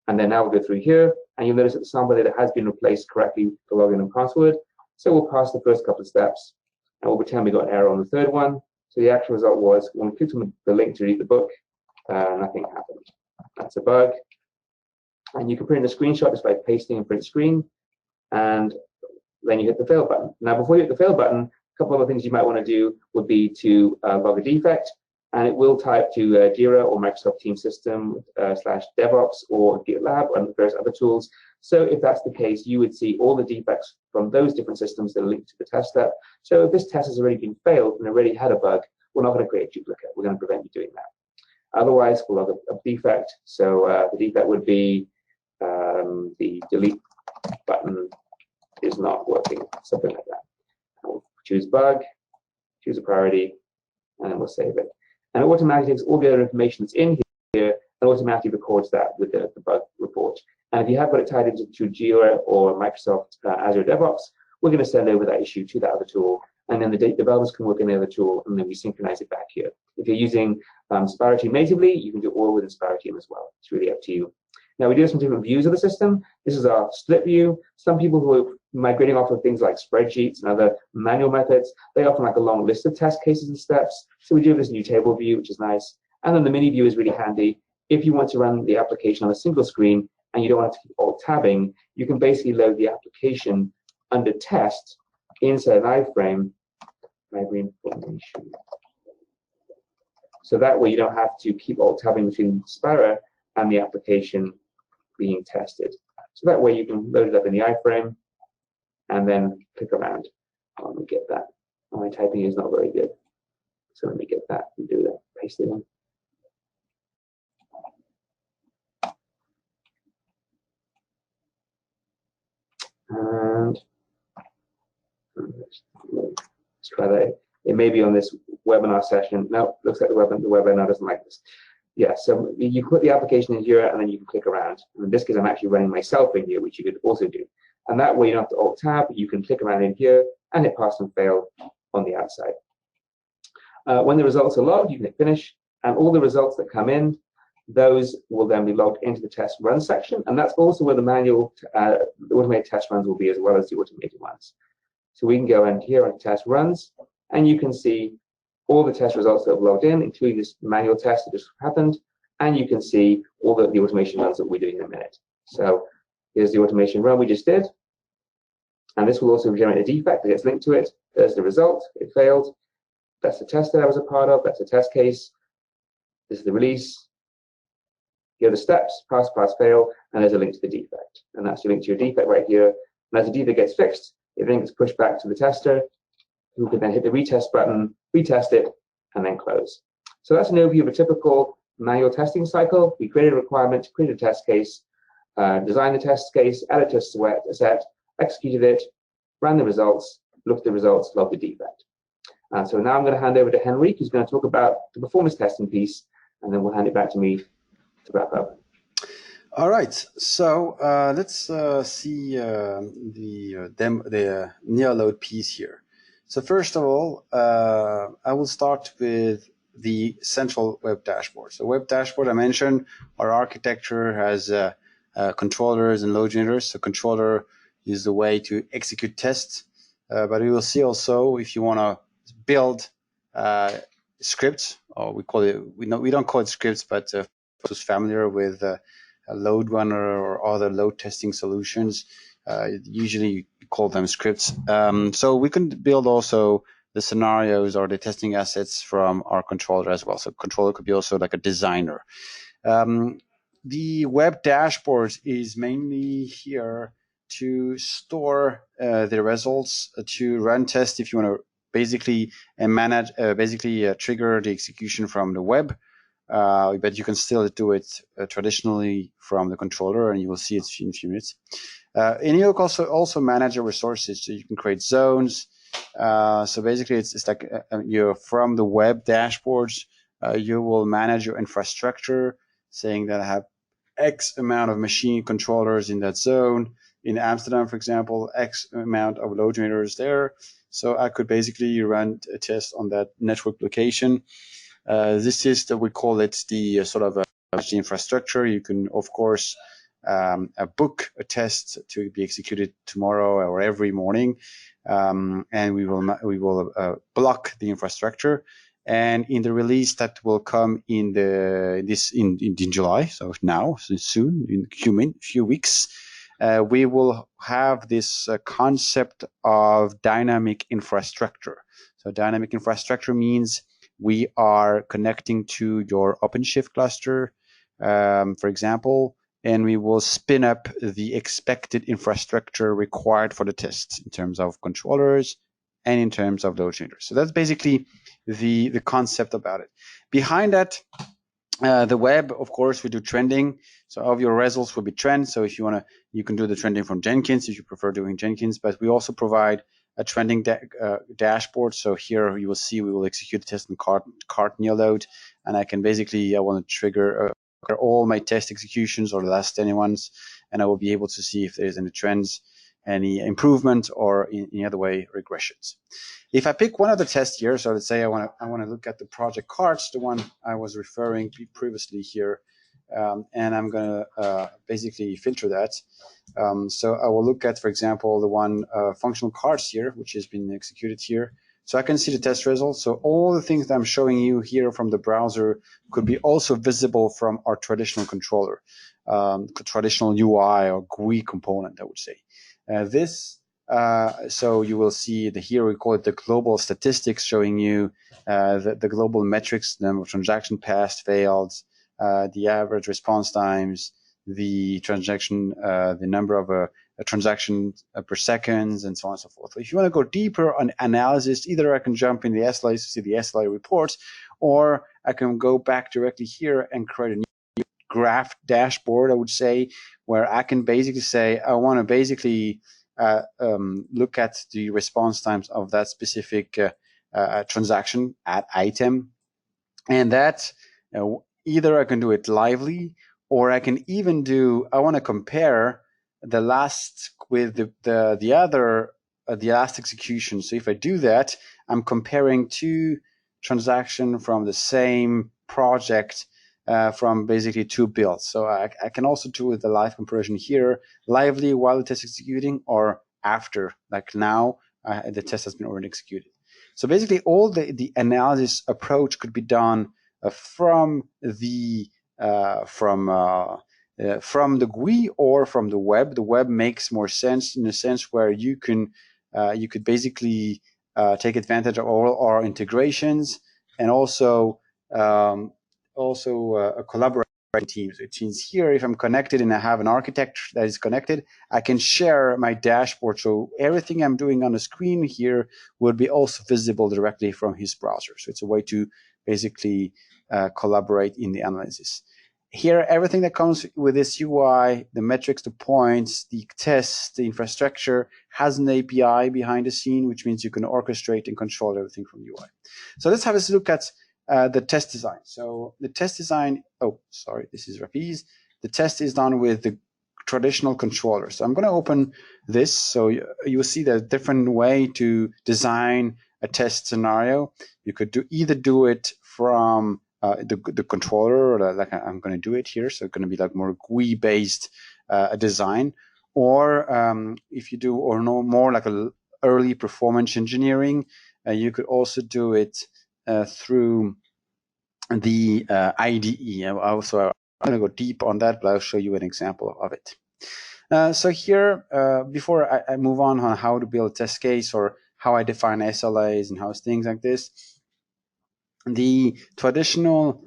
And then now we'll go through here. And you'll notice that the sample data has been replaced correctly for login and password. So we'll pass the first couple of steps. And we'll pretend we got an error on the third one. So the actual result was when we clicked on the link to read the book, nothing happened. That's a bug. And you can print a screenshot just by pasting and print screen. And then you hit the fail button. Now, before you hit the fail button, a couple of other things you might want to do would be to log a defect. And it will type to Jira or Microsoft Team System / DevOps or GitLab and various other tools. So if that's the case, you would see all the defects from those different systems that are linked to the test step. So if this test has already been failed and already had a bug, we're not going to create a duplicate. We're going to prevent you doing that. Otherwise, we'll log a defect. So the defect would be the delete button is not working, something like that. We'll choose bug, choose a priority, and then we'll save it. And it automatically takes all the other information that's in here and automatically records that with the bug report. And if you have got it tied into Jira or Microsoft Azure DevOps, we're going to send over that issue to that other tool. And then the developers can work in the other tool, and then we synchronize it back here. If you're using SpiraTeam natively, you can do it all within SpiraTeam as well. It's really up to you. Now, we do have some different views of the system. This is our split view. Some people who are migrating off of things like spreadsheets and other manual methods, they often like a long list of test cases and steps. So we do have this new table view, which is nice. And then the mini view is really handy. If you want to run the application on a single screen and you don't want to keep alt tabbing, you can basically load the application under test inside an iframe. Library information. So that way you don't have to keep alt tabbing between Spira and the application being tested. So that way you can load it up in the iframe and then click around. Let me get that. My typing is not very good. So let me get that and do that. Paste it in. Let's try that. It may be on this webinar session. No, looks like the webinar doesn't like this. Yeah, so you put the application in here and then you can click around. And in this case, I'm actually running myself in here, which you could also do. And that way you don't have to Alt-Tab, you can click around in here and hit pass and fail on the outside. When the results are logged, you can hit finish, and all the results that come in, those will then be logged into the test run section. And that's also where the manual, the automated test runs will be, as well as the automated ones. So we can go in here on test runs, and you can see all the test results that have logged in, including this manual test that just happened, and you can see all the automation runs that we're doing in a minute. So here's the automation run we just did, and this will also generate a defect that gets linked to it. There's the result, it failed. That's the test that I was a part of, that's a test case. This is the release. Here are the steps, pass, pass, fail, and there's a link to the defect. And that's the link to your defect right here. And as the defect gets fixed, it then gets pushed back to the tester, who can then hit the retest button, retest it, and then close. So that's an overview of a typical manual testing cycle. We created a requirement, created a test case, designed the test case, added to a set, executed it, ran the results, looked at the results, logged the defect. So now I'm going to hand over to Henrik, who's going to talk about the performance testing piece, and then we'll hand it back to me to wrap up. All right, so let's see the NeoLoad piece here. So first of all, I will start with the central web dashboard. So web dashboard, I mentioned, our architecture has controllers and load generators. So controller is the way to execute tests, but we will see also if you want to build scripts, or we don't call it scripts, but who's familiar with a load runner or other load testing solutions, usually you call them scripts. So we can build also the scenarios or the testing assets from our controller as well. So controller could be also like a designer. The web dashboard is mainly here to store the results, to run tests if you want to basically manage, trigger the execution from the web. But you can still do it traditionally from the controller, and you will see it in a few minutes. And you also manage your resources, so you can create zones. So basically, it's like you're from the web dashboards, you will manage your infrastructure, saying that I have X amount of machine controllers in that zone. In Amsterdam, for example, X amount of load generators there. So I could basically run a test on that network location. This is we call it the sort of infrastructure. You can, of course, book a test to be executed tomorrow or every morning, and we will block the infrastructure. And in the release that will come in July, so now, so soon, in a few weeks, we will have this concept of dynamic infrastructure. So dynamic infrastructure means we are connecting to your OpenShift cluster, for example, and we will spin up the expected infrastructure required for the test in terms of controllers and in terms of load generators. So that's basically the concept about it. Behind that, the web, of course, we do trending. So all of your results will be trends. So if you want to, you can do the trending from Jenkins if you prefer doing Jenkins. But we also provide a trending dashboard. So here you will see we will execute a test in cart NeoLoad, and I can basically, I want to trigger all my test executions or the last any ones, and I will be able to see if there's any trends, any improvement, or in any other way regressions. If I pick one of the tests here, so let's say I want to look at the project carts, the one I was referring to previously here, and I'm going to basically filter that. So I will look at, for example, the one functional carts here, which has been executed here. So I can see the test results. So all the things that I'm showing you here from the browser could be also visible from our traditional controller, traditional UI or GUI component, I would say. So you will see here we call it the global statistics, showing you the global metrics, the number of transaction passed, failed, the average response times, the transaction, the number of transactions per second, and so on and so forth. If you want to go deeper on analysis, either I can jump in the SLI to see the SLI reports, or I can go back directly here and create a new graph dashboard, I would say, where I can basically say I want to basically look at the response times of that specific transaction at item, and that either I can do it lively, or I can even do, I want to compare the last with the other the last execution. So if I do that, I'm comparing two transactions from the same project from basically two builds. So I can also do the live comparison here, lively while the test is executing, or after, like now the test has been already executed. So basically all the analysis approach could be done from the GUI or from the web. The web makes more sense in a sense where you could basically take advantage of all our integrations, and also collaborate teams. It means here, if I'm connected and I have an architect that is connected, I can share my dashboard. So everything I'm doing on the screen here will be also visible directly from his browser. So it's a way to basically collaborate in the analysis. Here, everything that comes with this UI, the metrics, the points, the tests, the infrastructure, has an API behind the scene, which means you can orchestrate and control everything from UI. So let's have a look at the test design. So the test design, oh, sorry, this is Rapise. The test is done with the traditional controller. So I'm going to open this. So you'll see the different way to design a test scenario. You could either do it from the controller, or like I'm going to do it here. So it's going to be like more GUI based design, or if you do or no more like a early performance engineering, you could also do it through the IDE. Also, I'm going to go deep on that, but I'll show you an example of it. So here, before I move on how to build a test case or how I define SLAs and how things like this, the traditional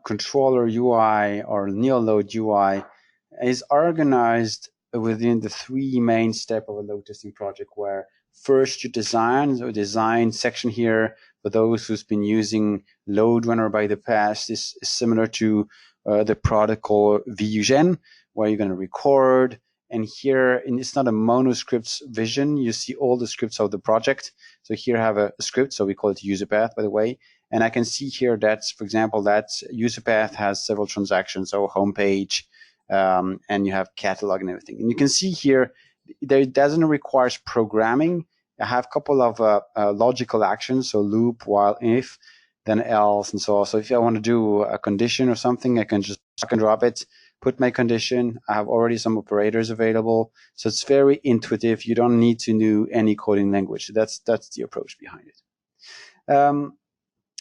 controller UI or NeoLoad UI is organized within the three main steps of a load testing project, where first you design. So design section here, for those who's been using Load Runner by the past, is similar to the product called VUGen, where you're going to record. And here, and it's not a monoscripts vision, you see all the scripts of the project. So here I have a script, so we call it user path, by the way. And I can see here that, for example, that user path has several transactions, so homepage, and you have catalog and everything. And you can see here, it doesn't require programming. I have a couple of logical actions, so loop, while, if, then else, and so on. So if I want to do a condition or something, I can just drag and drop it, put my condition. I have already some operators available. So it's very intuitive. You don't need to know any coding language. That's the approach behind it.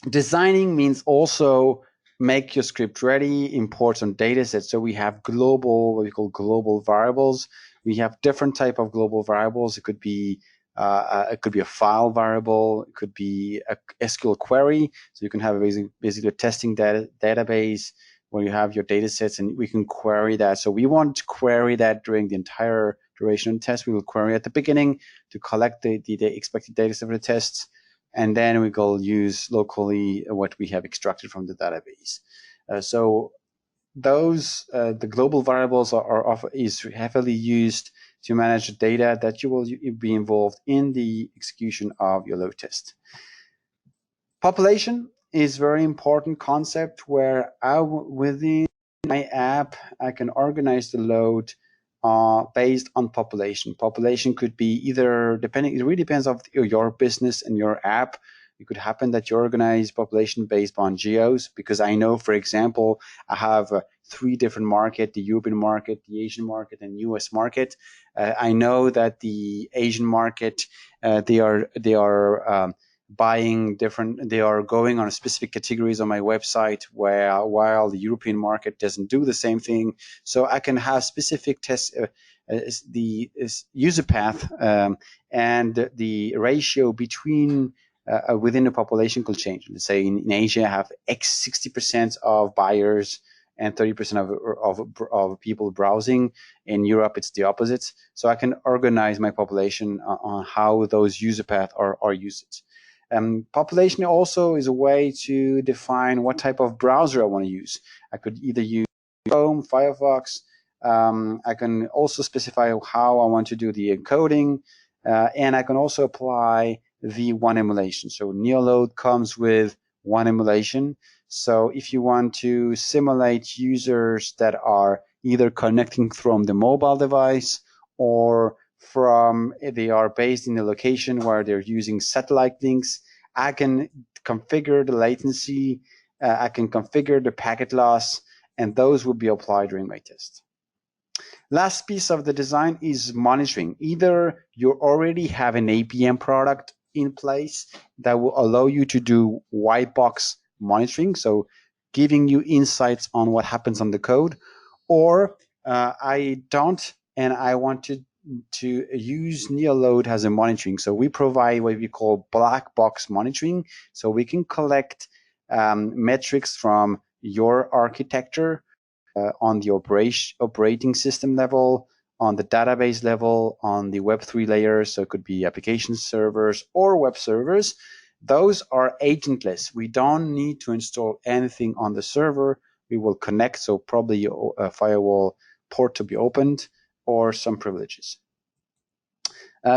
Designing means also make your script ready, import some data sets. So we have global, what we call global variables. We have different type of global variables. It could be a file variable. It could be a SQL query. So you can have basically a testing database where you have your data sets, and we can query that. So we want to query that during the entire duration of the test. We will query at the beginning to collect the expected data set for the tests. And then we go use locally what we have extracted from the database. So those the global variables is heavily used to manage the data that you will be involved in the execution of your load test. Population is a very important concept, where within my app I can organize the load based on population. Population could be either, depending, it really depends on your business and your app. It could happen that you organize population based on geos, because I know, for example, I have 3 different markets: the European market, the Asian market, and US market. I know that the Asian market, they are buying different, they are going on specific categories on my website, while the European market doesn't do the same thing. So I can have specific tests, the user path and the ratio between within the population could change. Let's say in Asia, I have 60% of buyers and 30% of people browsing. In Europe, it's the opposite. So I can organize my population on how those user paths are used. Population also is a way to define what type of browser I want to use. I could either use Chrome, Firefox, I can also specify how I want to do the encoding, and I can also apply the one emulation. So NeoLoad comes with one emulation. So if you want to simulate users that are either connecting from the mobile device or they are based in a location where they're using satellite links, I can configure the latency, I can configure the packet loss, and those will be applied during my test. Last piece of the design is monitoring. Either you already have an APM product in place that will allow you to do white box monitoring, so giving you insights on what happens on the code, or I don't, and I want to use NeoLoad as a monitoring. So we provide what we call black box monitoring, so we can collect metrics from your architecture on the operating system level, on the database level, on the Web3 layer, so it could be application servers or web servers. Those are agentless. We don't need to install anything on the server. We will connect, so probably a firewall port to be opened or some privileges.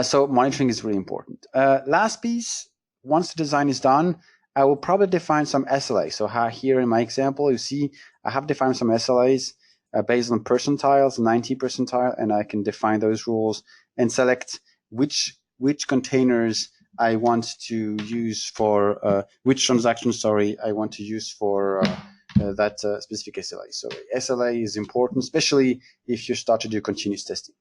So monitoring is really important. Last piece, once the design is done, I will probably define some SLAs. So here in my example, you see I have defined some SLAs based on percentiles, 90 percentile, and I can define those rules and select which containers I want to use for which transactions, sorry, I want to use for that specific SLA. So SLA is important, especially if you start to do continuous testing.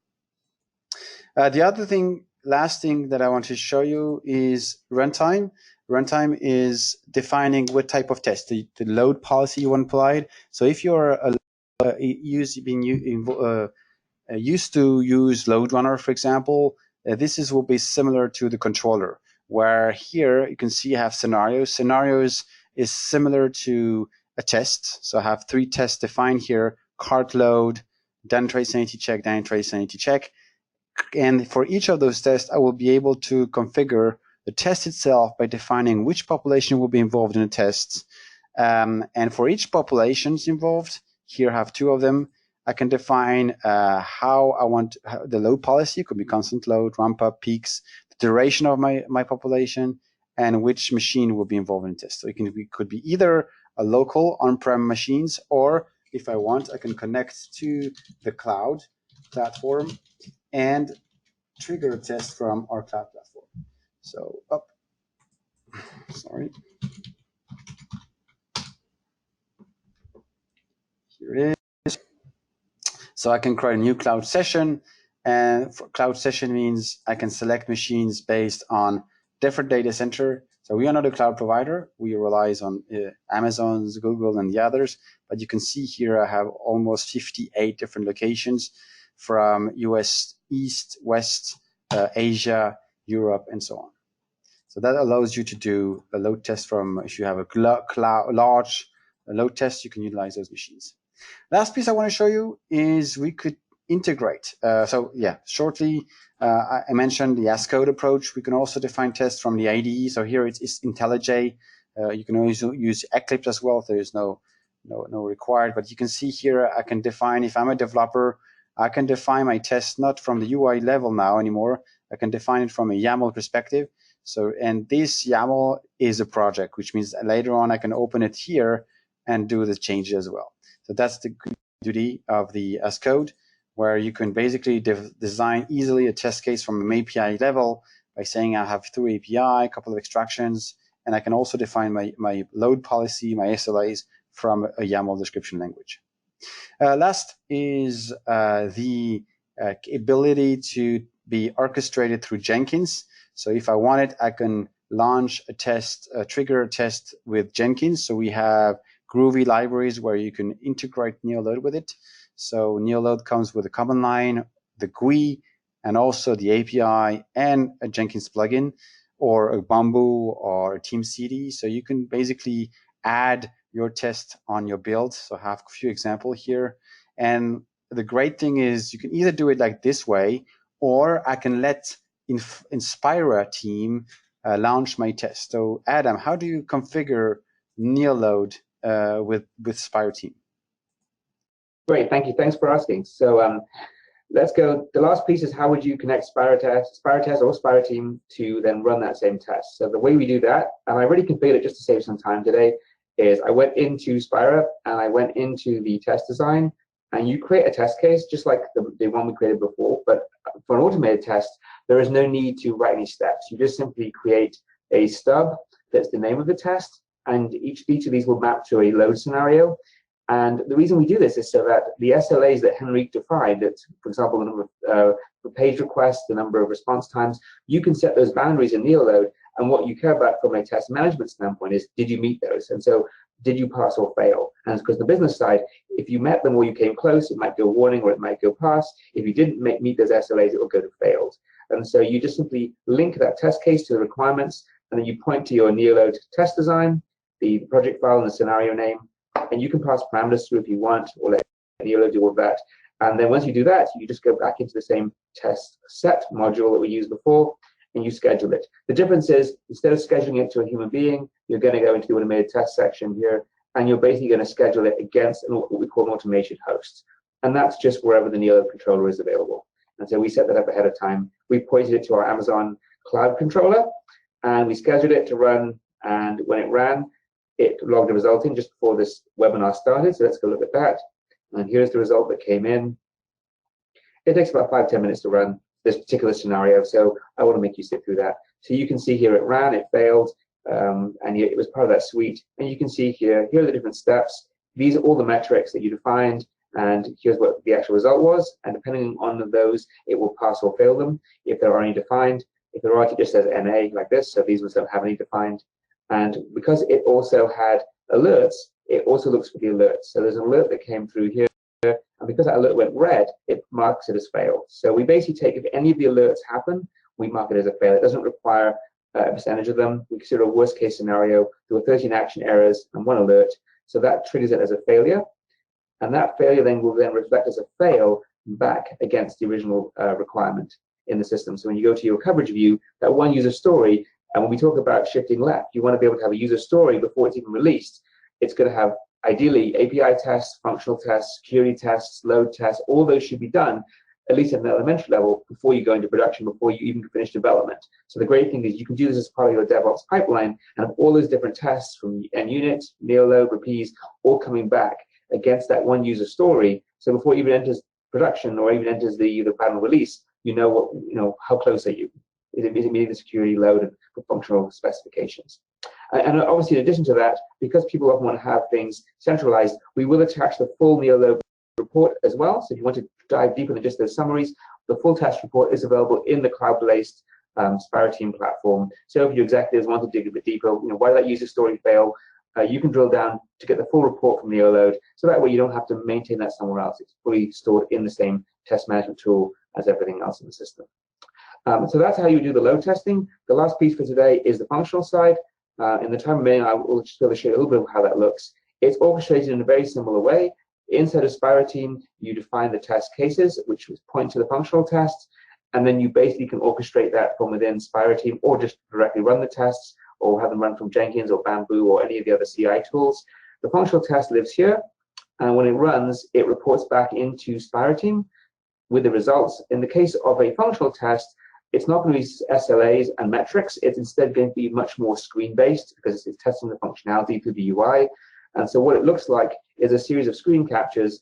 The other thing, last thing that I want to show you is runtime. Runtime is defining what type of test, the load policy you want applied. So if you're used to use load runner, for example, this will be similar to the controller, where here you can see I have scenarios. Scenarios is similar to a test. So I have 3 tests defined here: cart load, dynamic sanity check, dynamic sanity check. And for each of those tests, I will be able to configure the test itself by defining which population will be involved in the tests. And for each population involved, here I have 2 of them, I can define how I want the load policy. It could be constant load, ramp up, peaks, the duration of my population, and which machine will be involved in the test. So it could be either a local on-prem machines, or if I want, I can connect to the cloud platform and trigger a test from our cloud platform. So sorry. Here it is. So I can create a new cloud session, and for cloud session means I can select machines based on different data center. So we are not a cloud provider. We rely on Amazon's, Google, and the others. But you can see here I have almost 58 different locations from US East, West, Asia, Europe, and so on. So that allows you to do a load test from, if you have a large load test, you can utilize those machines. Last piece I want to show you is we could integrate. So yeah, shortly, I mentioned the as code approach. We can also define tests from the IDE. So here it's IntelliJ. You can always use Eclipse as well. There is no required, but you can see here I can define, if I'm a developer, I can define my test not from the UI level now anymore. I can define it from a YAML perspective. So, and this YAML is a project, which means later on I can open it here and do the changes as well. So that's the beauty of the as code, where you can basically design easily a test case from an API level by saying I have through API, a couple of extractions, and I can also define my load policy, my SLAs from a YAML description language. Last is the ability to be orchestrated through Jenkins. So if I want it, I can launch a test, trigger a test with Jenkins. So we have Groovy libraries where you can integrate NeoLoad with it. So NeoLoad comes with a command line, the GUI, and also the API and a Jenkins plugin, or a Bamboo or a TeamCD. So you can basically add your test on your build. So I have a few examples here. And the great thing is you can either do it like this way, or I can let SpiraTeam launch my test. So Adam, how do you configure NeoLoad with SpiraTeam? Great, thank you. Thanks for asking. So let's go. The last piece is how would you connect SpiraTest or SpiraTeam to then run that same test. So the way we do that, and I already configured it just to save some time today, is I went into Spira and I went into the test design, and you create a test case just like the one we created before, but for an automated test, there is no need to write any steps. You just simply create a stub that's the name of the test, and each of these will map to a load scenario. And the reason we do this is so that the SLAs that Henrik defined, that, for example, the number of page requests, the number of response times, you can set those boundaries in NeoLoad. And what you care about from a test management standpoint is, did you meet those? And so, did you pass or fail? And because the business side, if you met them or you came close, it might go warning or it might go pass. If you didn't meet those SLAs, it will go to failed. And so you just simply link that test case to the requirements, and then you point to your NeoLoad test design, the project file and the scenario name, and you can pass parameters through if you want, or let NeoLoad do all of that. And then once you do that, you just go back into the same test set module that we used before, and you schedule it. The difference is, instead of scheduling it to a human being, you're going to go into the automated test section here, and you're basically going to schedule it against what we call an automation host. And that's just wherever the NeoLoad controller is available. And so we set that up ahead of time. We pointed it to our Amazon Cloud controller, and we scheduled it to run. And when it ran, it logged a result in just before this webinar started. So let's go look at that. And here's the result that came in. It takes about 5–10 minutes to run this particular scenario, so I want to make you sit through that. So you can see here it ran, it failed, and it was part of that suite. And you can see here are the different steps. These are all the metrics that you defined, and here's what the actual result was. And depending on those, it will pass or fail them if there are any defined. If there aren't, it just says NA like this, so these ones don't have any defined. And because it also had alerts, it also looks for the alerts. So there's an alert that came through here, and because that alert went red, it marks it as failed. So we basically take, if any of the alerts happen, we mark it as a fail. It doesn't require a percentage of them. We consider a worst case scenario. There were 13 action errors and 1 alert. So that triggers it as a failure. And that failure then will then reflect as a fail back against the original requirement in the system. So when you go to your coverage view, that one user story, and when we talk about shifting left, you want to be able to have a user story before it's even released. It's going to have, ideally, API tests, functional tests, security tests, load tests. All those should be done, at least at an elementary level, before you go into production, before you even finish development. So the great thing is you can do this as part of your DevOps pipeline, and have all those different tests from NUnit, NeoLoad, Rapise, all coming back against that one user story. So before it even enters production or even enters the final release, you know how close are you? Is it meeting the security load and functional specifications? And obviously, in addition to that, because people often want to have things centralized, we will attach the full NeoLoad report as well. So if you want to dive deeper than just those summaries, the full test report is available in the cloud-based SpiraTeam platform. So if your executives want to dig a bit deeper, why did that user story fail? You can drill down to get the full report from NeoLoad. So that way you don't have to maintain that somewhere else. It's fully stored in the same test management tool as everything else in the system. So that's how you do the load testing. The last piece for today is the functional side. In the time remaining, I will just show you a little bit of how that looks. It's orchestrated in a very similar way. Inside of SpiraTeam, you define the test cases, which point to the functional tests, and then you basically can orchestrate that from within SpiraTeam, or just directly run the tests, or have them run from Jenkins or Bamboo or any of the other CI tools. The functional test lives here, and when it runs, it reports back into SpiraTeam with the results. In the case of a functional test, it's not going to be SLAs and metrics. It's instead going to be much more screen-based because it's testing the functionality through the UI. And so what it looks like is a series of screen captures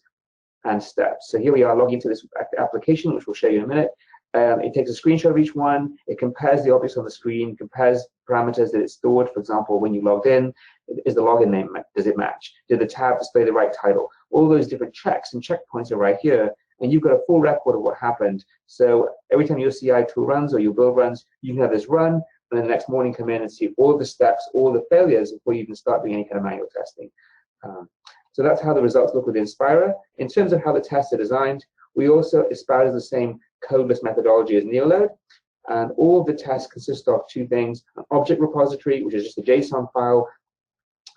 and steps. So here we are logging to this application, which we'll show you in a minute. It takes a screenshot of each one. It compares the objects on the screen, compares parameters that it stored. For example, when you logged in, is the login name, does it match? Did the tab display the right title? All those different checks and checkpoints are right here. And you've got a full record of what happened. So every time your CI tool runs or your build runs, you can have this run, and then the next morning come in and see all the steps, all the failures before you even start doing any kind of manual testing. So that's how the results look within Spira. In terms of how the tests are designed, we also aspire the same codeless methodology as NeoLoad. And all of the tests consist of 2 things: an object repository, which is just a JSON file,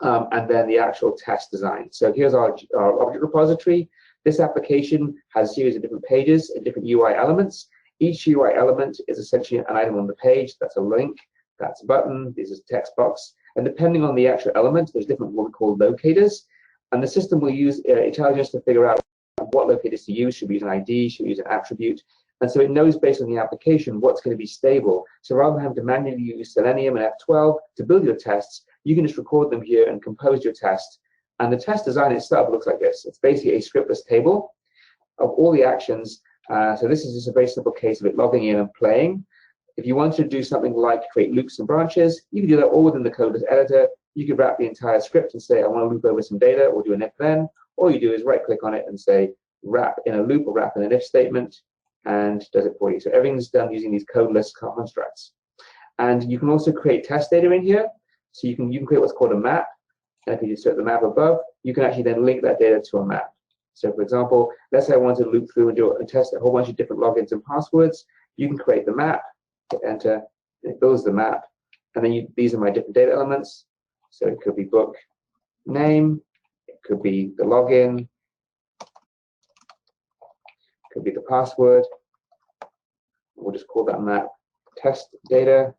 and then the actual test design. So here's our object repository. This application has a series of different pages and different UI elements. Each UI element is essentially an item on the page. That's a link, that's a button, this is a text box. And depending on the actual element, there's different what we call locators. And the system will use intelligence to figure out what locators to use. Should we use an ID? Should we use an attribute? And so it knows based on the application what's going to be stable. So rather than having to manually use Selenium and F12 to build your tests, you can just record them here and compose your test. And the test design itself looks like this. It's basically a scriptless table of all the actions. So this is just a very simple case of it logging in and playing. If you wanted to do something like create loops and branches, you can do that all within the codeless editor. You could wrap the entire script and say, I want to loop over some data or do an if then. All you do is right click on it and say, wrap in a loop or wrap in an if statement, and does it for you. So everything's done using these codeless constructs. And you can also create test data in here. So you can create what's called a map. And if you insert the map above, you can actually then link that data to a map. So for example, let's say I want to loop through and test a whole bunch of different logins and passwords. You can create the map, hit enter, and it builds the map. And then these are my different data elements. So it could be book name, it could be the login, it could be the password. We'll just call that map test data.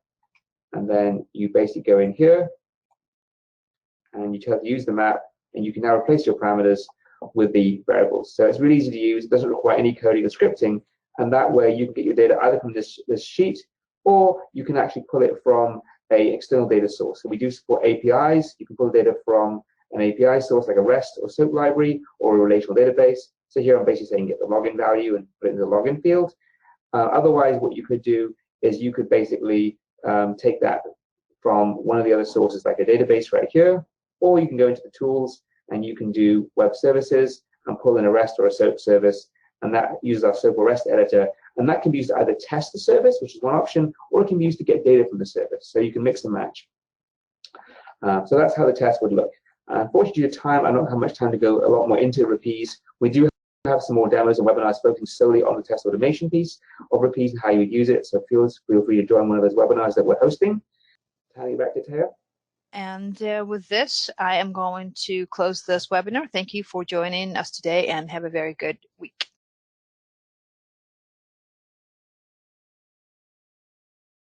And then you basically go in here and you tell it to use the map, and you can now replace your parameters with the variables. So it's really easy to use. It doesn't require any coding or scripting. And that way you can get your data either from this sheet, or you can actually pull it from an external data source. So we do support APIs. You can pull data from an API source like a REST or SOAP library or a relational database. So here I'm basically saying get the login value and put it in the login field. Otherwise, what you could do is you could basically take that from one of the other sources like a database right here, or you can go into the tools and you can do web services and pull in a REST or a SOAP service, and that uses our SOAP or REST editor, and that can be used to either test the service, which is one option, or it can be used to get data from the service. So you can mix and match. So that's how the test would look. Unfortunately, due to time, I don't have much time to go a lot more into Rapise. We do have some more demos and webinars focusing solely on the test automation piece of Rapise and how you would use it. So feel free to join one of those webinars that we're hosting. Handing back to Taya. And with this, I am going to close this webinar. Thank you for joining us today and have a very good week.